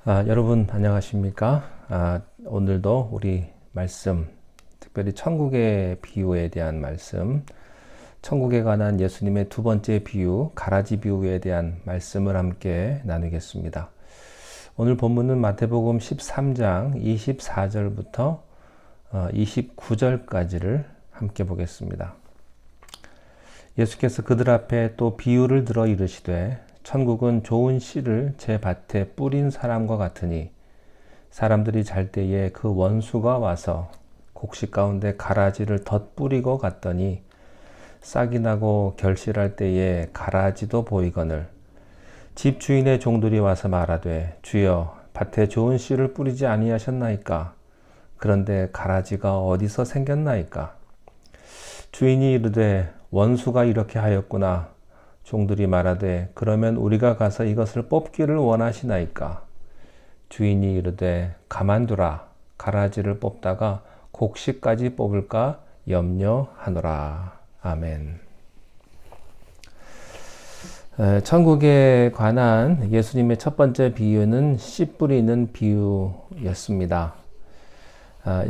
여러분 안녕하십니까? 오늘도 우리 말씀, 특별히 천국의 비유에 대한 말씀, 천국에 관한 예수님의 두 번째 비유, 가라지 비유에 대한 말씀을 함께 나누겠습니다. 오늘 본문은 마태복음 13장 24절부터 29절까지를 함께 보겠습니다. 예수께서 그들 앞에 또 비유를 들어 이르시되 천국은 좋은 씨를 제 밭에 뿌린 사람과 같으니 사람들이 잘 때에 그 원수가 와서 곡식 가운데 가라지를 덧뿌리고 갔더니 싹이 나고 결실할 때에 가라지도 보이거늘 집 주인의 종들이 와서 말하되 주여 밭에 좋은 씨를 뿌리지 아니하셨나이까? 그런데 가라지가 어디서 생겼나이까? 주인이 이르되 원수가 이렇게 하였구나. 종들이 말하되 그러면 우리가 가서 이것을 뽑기를 원하시나이까? 주인이 이르되 가만두라. 가라지를 뽑다가 곡식까지 뽑을까 염려하노라. 아멘. 천국에 관한 예수님의 첫 번째 비유는 씨 뿌리는 비유였습니다.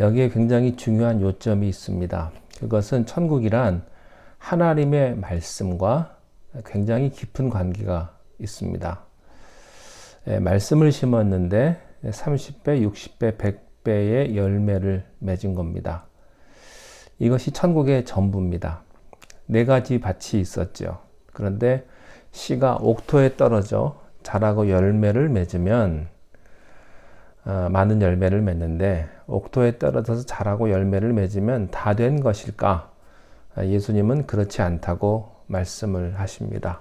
여기에 굉장히 중요한 요점이 있습니다. 그것은 천국이란 하나님의 말씀과 굉장히 깊은 관계가 있습니다. 말씀을 심었는데 30배, 60배, 100배의 열매를 맺은 겁니다. 이것이 천국의 전부입니다. 4가지 밭이 있었죠. 그런데 씨가 옥토에 떨어져 자라고 열매를 맺으면 많은 열매를 맺는데 옥토에 떨어져서 자라고 열매를 맺으면 다 된 것일까? 예수님은 그렇지 않다고 말씀을 하십니다.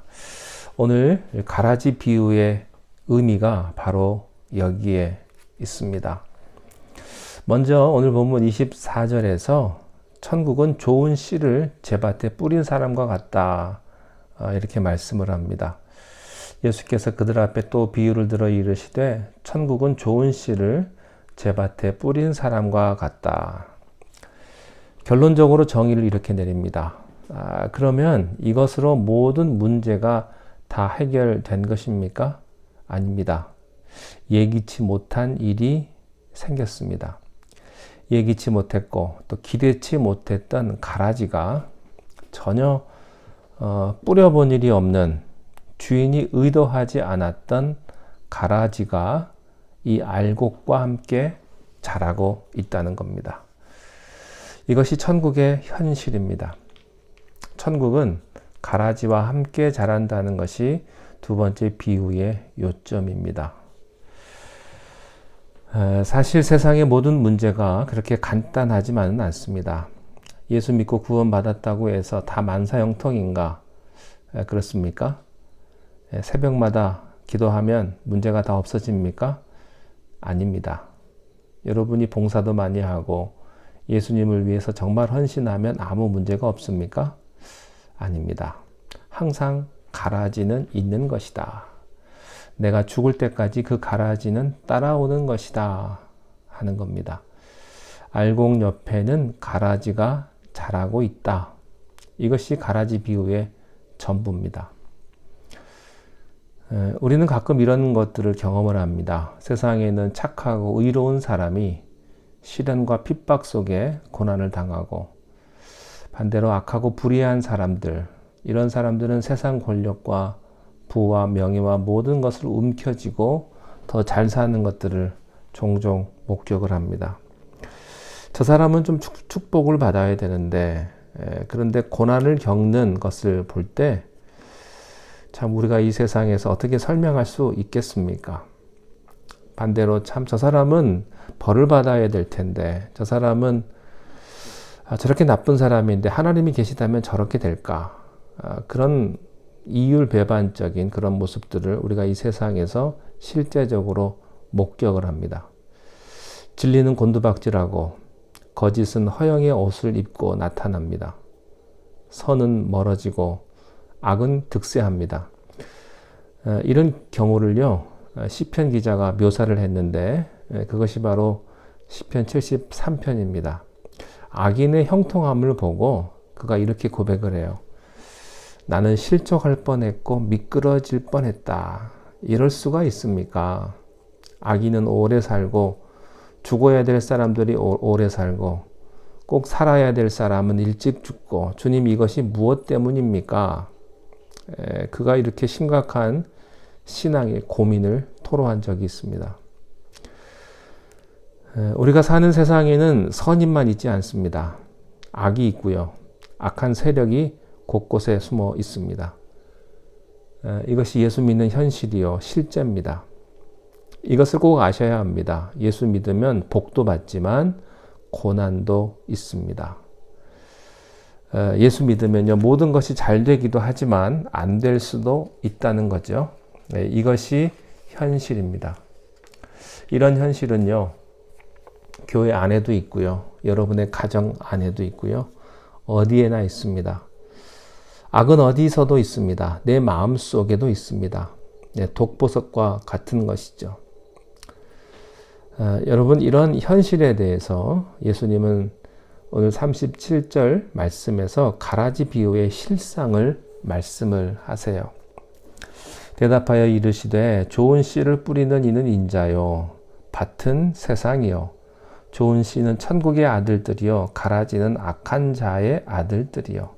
오늘 가라지 비유의 의미가 바로 여기에 있습니다. 먼저 오늘 본문 24절에서 천국은 좋은 씨를 제 밭에 뿌린 사람과 같다. 이렇게 말씀을 합니다. 예수께서 그들 앞에 또 비유를 들어 이르시되 천국은 좋은 씨를 제 밭에 뿌린 사람과 같다. 결론적으로 정의를 이렇게 내립니다. 그러면 이것으로 모든 문제가 다 해결된 것입니까? 아닙니다. 예기치 못한 일이 생겼습니다. 예기치 못했고 또 기대치 못했던 가라지가 전혀 뿌려본 일이 없는 주인이 의도하지 않았던 가라지가 이 알곡과 함께 자라고 있다는 겁니다. 이것이 천국의 현실입니다. 천국은 가라지와 함께 자란다는 것이 두 번째 비유의 요점입니다. 사실 세상의 모든 문제가 그렇게 간단하지만은 않습니다. 예수 믿고 구원받았다고 해서 다 만사형통인가? 그렇습니까? 새벽마다 기도하면 문제가 다 없어집니까? 아닙니다. 여러분이 봉사도 많이 하고 예수님을 위해서 정말 헌신하면 아무 문제가 없습니까? 아닙니다. 항상 가라지는 있는 것이다. 내가 죽을 때까지 그 가라지는 따라오는 것이다 하는 겁니다. 알곡 옆에는 가라지가 자라고 있다. 이것이 가라지 비유의 전부입니다. 우리는 가끔 이런 것들을 경험을 합니다. 세상에는 착하고 의로운 사람이 시련과 핍박 속에 고난을 당하고 반대로 악하고 불의한 사람들, 이런 사람들은 세상 권력과 부와 명예와 모든 것을 움켜쥐고 더 잘 사는 것들을 종종 목격을 합니다. 저 사람은 좀 축복을 받아야 되는데 그런데 고난을 겪는 것을 볼 때 참 우리가 이 세상에서 어떻게 설명할 수 있겠습니까? 반대로 참 저 사람은 벌을 받아야 될 텐데 저 사람은 저렇게 나쁜 사람인데 하나님이 계시다면 저렇게 될까? 그런 이율배반적인 그런 모습들을 우리가 이 세상에서 실제적으로 목격을 합니다. 진리는 곤두박질하고 거짓은 허영의 옷을 입고 나타납니다. 선은 멀어지고 악은 득세합니다. 이런 경우를요, 시편 기자가 묘사를 했는데 그것이 바로 시편 73편입니다. 악인의 형통함을 보고 그가 이렇게 고백을 해요. 나는 실족할 뻔했고 미끄러질 뻔했다. 이럴 수가 있습니까? 아기는 오래 살고 죽어야 될 사람들이 오래 살고 꼭 살아야 될 사람은 일찍 죽고 주님 이것이 무엇 때문입니까? 그가 이렇게 심각한 신앙의 고민을 토로한 적이 있습니다. 우리가 사는 세상에는 선인만 있지 않습니다. 악이 있고요. 악한 세력이 곳곳에 숨어 있습니다. 이것이 예수 믿는 현실이요, 실제입니다. 이것을 꼭 아셔야 합니다. 예수 믿으면 복도 받지만 고난도 있습니다. 예수 믿으면요, 모든 것이 잘 되기도 하지만 안 될 수도 있다는 거죠. 이것이 현실입니다. 이런 현실은요, 교회 안에도 있고요, 여러분의 가정 안에도 있고요, 어디에나 있습니다. 악은 어디서도 있습니다. 내 마음 속에도 있습니다. 독보석과 같은 것이죠. 여러분, 이런 현실에 대해서 예수님은 오늘 37절 말씀에서 가라지 비유의 실상을 말씀을 하세요. 대답하여 이르시되 좋은 씨를 뿌리는 이는 인자요 밭은 세상이요 좋은 씨는 천국의 아들들이요 가라지는 악한 자의 아들들이요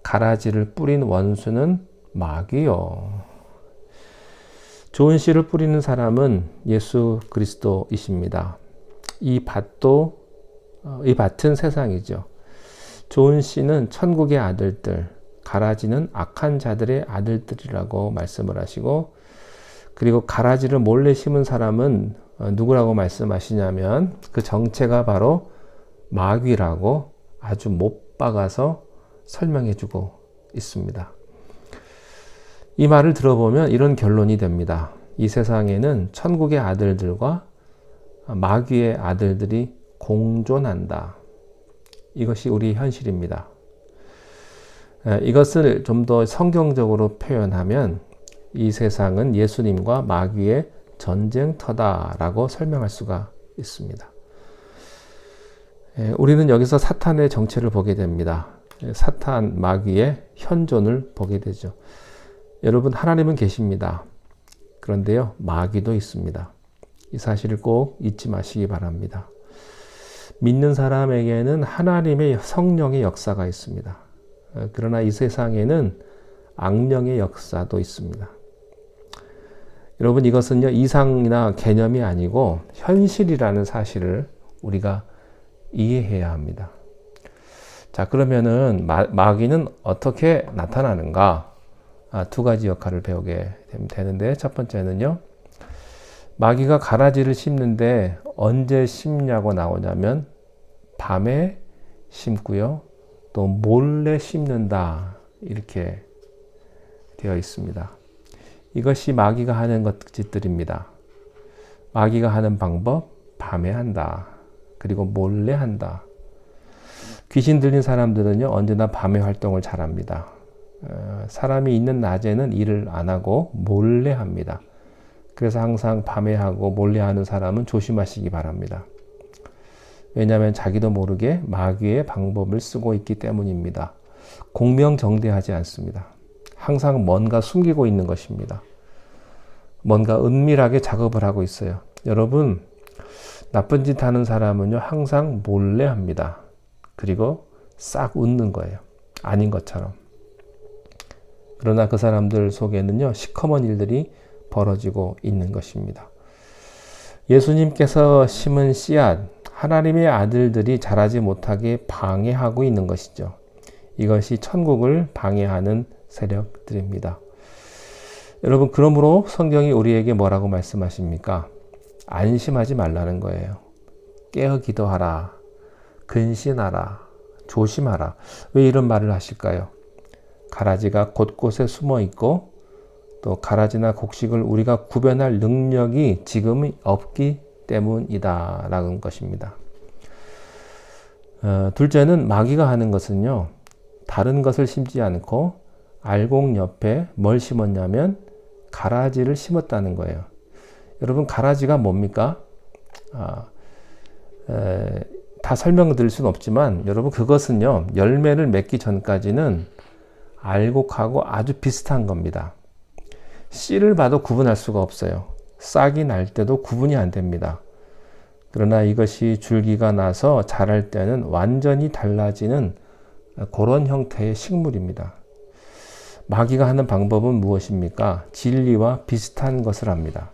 가라지를 뿌린 원수는 마귀요. 좋은 씨를 뿌리는 사람은 예수 그리스도이십니다. 이 밭은 세상이죠. 좋은 씨는 천국의 아들들, 가라지는 악한 자들의 아들들이라고 말씀을 하시고, 그리고 가라지를 몰래 심은 사람은 누구라고 말씀하시냐면 그 정체가 바로 마귀라고 아주 못 박아서 설명해 주고 있습니다. 이 말을 들어보면 이런 결론이 됩니다. 이 세상에는 천국의 아들들과 마귀의 아들들이 공존한다. 이것이 우리 현실입니다. 이것을 좀 더 성경적으로 표현하면 이 세상은 예수님과 마귀의 전쟁터다라고 설명할 수가 있습니다. 우리는 여기서 사탄의 정체를 보게 됩니다. 사탄, 마귀의 현존을 보게 되죠. 여러분, 하나님은 계십니다. 그런데요, 마귀도 있습니다. 이 사실을 꼭 잊지 마시기 바랍니다. 믿는 사람에게는 하나님의 성령의 역사가 있습니다. 그러나 이 세상에는 악령의 역사도 있습니다. 여러분, 이것은요, 이상이나 개념이 아니고 현실이라는 사실을 우리가 이해해야 합니다. 자, 그러면은 마귀는 어떻게 나타나는가? 두 가지 역할을 배우게 되는데, 첫 번째는요, 마귀가 가라지를 심는데 언제 심냐고 나오냐면 밤에 심고요, 또 몰래 심는다, 이렇게 되어 있습니다. 이것이 마귀가 하는 짓들입니다. 마귀가 하는 방법, 밤에 한다. 그리고 몰래 한다. 귀신 들린 사람들은요, 언제나 밤에 활동을 잘합니다. 사람이 있는 낮에는 일을 안 하고 몰래 합니다. 그래서 항상 밤에 하고 몰래 하는 사람은 조심하시기 바랍니다. 왜냐하면 자기도 모르게 마귀의 방법을 쓰고 있기 때문입니다. 공명정대하지 않습니다. 항상 뭔가 숨기고 있는 것입니다. 뭔가 은밀하게 작업을 하고 있어요. 여러분, 나쁜 짓 하는 사람은요, 항상 몰래 합니다. 그리고 싹 웃는 거예요. 아닌 것처럼. 그러나 그 사람들 속에는요, 시커먼 일들이 벌어지고 있는 것입니다. 예수님께서 심은 씨앗, 하나님의 아들들이 자라지 못하게 방해하고 있는 것이죠. 이것이 천국을 방해하는 세력들입니다. 여러분, 그러므로 성경이 우리에게 뭐라고 말씀하십니까? 안심하지 말라는 거예요. 깨어 기도하라, 근신하라, 조심하라. 왜 이런 말을 하실까요? 가라지가 곳곳에 숨어 있고 또 가라지나 곡식을 우리가 구별할 능력이 지금은 없기 때문이다 라는 것입니다. 둘째는 마귀가 하는 것은요, 다른 것을 심지 않고 알곡 옆에 뭘 심었냐면 가라지를 심었다는 거예요. 여러분, 가라지가 뭡니까? 다 설명드릴 수는 없지만 여러분, 그것은요, 열매를 맺기 전까지는 알곡하고 아주 비슷한 겁니다. 씨를 봐도 구분할 수가 없어요. 싹이 날 때도 구분이 안 됩니다. 그러나 이것이 줄기가 나서 자랄 때는 완전히 달라지는 그런 형태의 식물입니다. 마귀가 하는 방법은 무엇입니까? 진리와 비슷한 것을 합니다.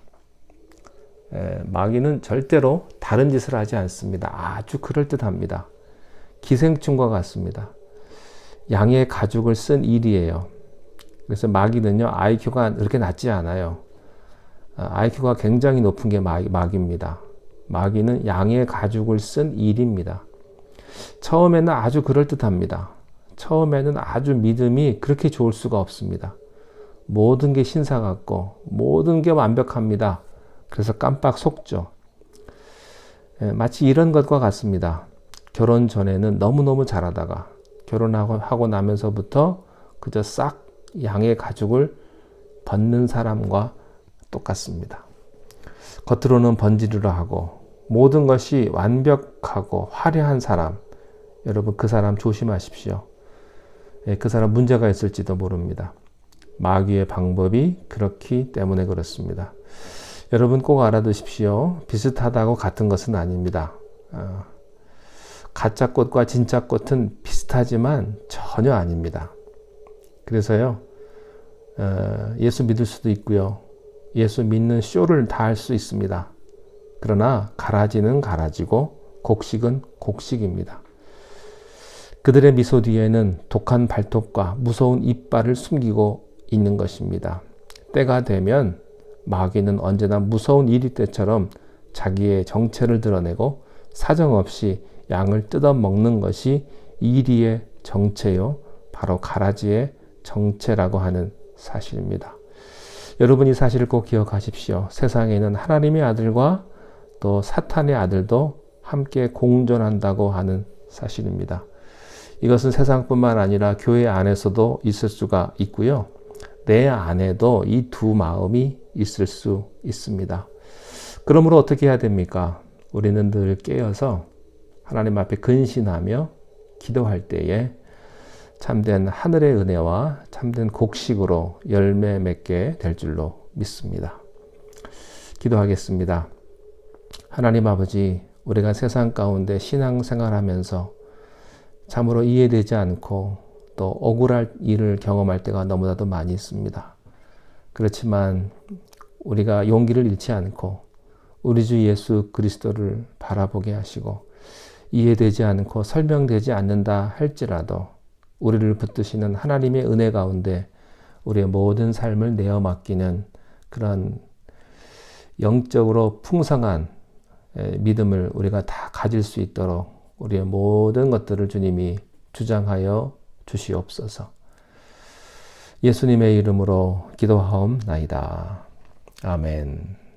마귀는 절대로 다른 짓을 하지 않습니다. 아주 그럴듯합니다. 기생충과 같습니다. 양의 가죽을 쓴 일이에요. 그래서 마귀는요, IQ가 그렇게 낮지 않아요. IQ가 굉장히 높은 게 마귀입니다. 마귀는 양의 가죽을 쓴 일입니다. 처음에는 아주 그럴듯합니다. 처음에는 아주 믿음이 그렇게 좋을 수가 없습니다. 모든 게 신사 같고 모든 게 완벽합니다. 그래서 깜빡 속죠. 마치 이런 것과 같습니다. 결혼 전에는 너무너무 잘하다가 결혼하고 나면서부터 그저 싹 양의 가죽을 벗는 사람과 똑같습니다. 겉으로는 번지르르 하고 모든 것이 완벽하고 화려한 사람, 여러분 그 사람 조심하십시오. 그 사람 문제가 있을지도 모릅니다. 마귀의 방법이 그렇기 때문에 그렇습니다. 여러분 꼭 알아두십시오. 비슷하다고 같은 것은 아닙니다. 가짜 꽃과 진짜 꽃은 비슷하지만 전혀 아닙니다. 그래서요, 예수 믿을 수도 있고요. 예수 믿는 쇼를 다 할 수 있습니다. 그러나 가라지는 가라지고 곡식은 곡식입니다. 그들의 미소 뒤에는 독한 발톱과 무서운 이빨을 숨기고 있는 것입니다. 때가 되면 마귀는 언제나 무서운 이리 때처럼 자기의 정체를 드러내고 사정없이 양을 뜯어먹는 것이 이리의 정체요, 바로 가라지의 정체라고 하는 사실입니다. 여러분 이 사실을 꼭 기억하십시오. 세상에는 하나님의 아들과 또 사탄의 아들도 함께 공존한다고 하는 사실입니다. 이것은 세상뿐만 아니라 교회 안에서도 있을 수가 있고요. 내 안에도 이 두 마음이 있을 수 있습니다. 그러므로 어떻게 해야 됩니까? 우리는 늘 깨어서 하나님 앞에 근신하며 기도할 때에 참된 하늘의 은혜와 참된 곡식으로 열매 맺게 될 줄로 믿습니다. 기도하겠습니다. 하나님 아버지, 우리가 세상 가운데 신앙생활하면서 참으로 이해되지 않고 또 억울할 일을 경험할 때가 너무나도 많이 있습니다. 그렇지만 우리가 용기를 잃지 않고 우리 주 예수 그리스도를 바라보게 하시고 이해되지 않고 설명되지 않는다 할지라도 우리를 붙드시는 하나님의 은혜 가운데 우리의 모든 삶을 내어 맡기는 그런 영적으로 풍성한 믿음을 우리가 다 가질 수 있도록 우리의 모든 것들을 주님이 주장하여 주시옵소서. 예수님의 이름으로 기도하옵나이다. 아멘.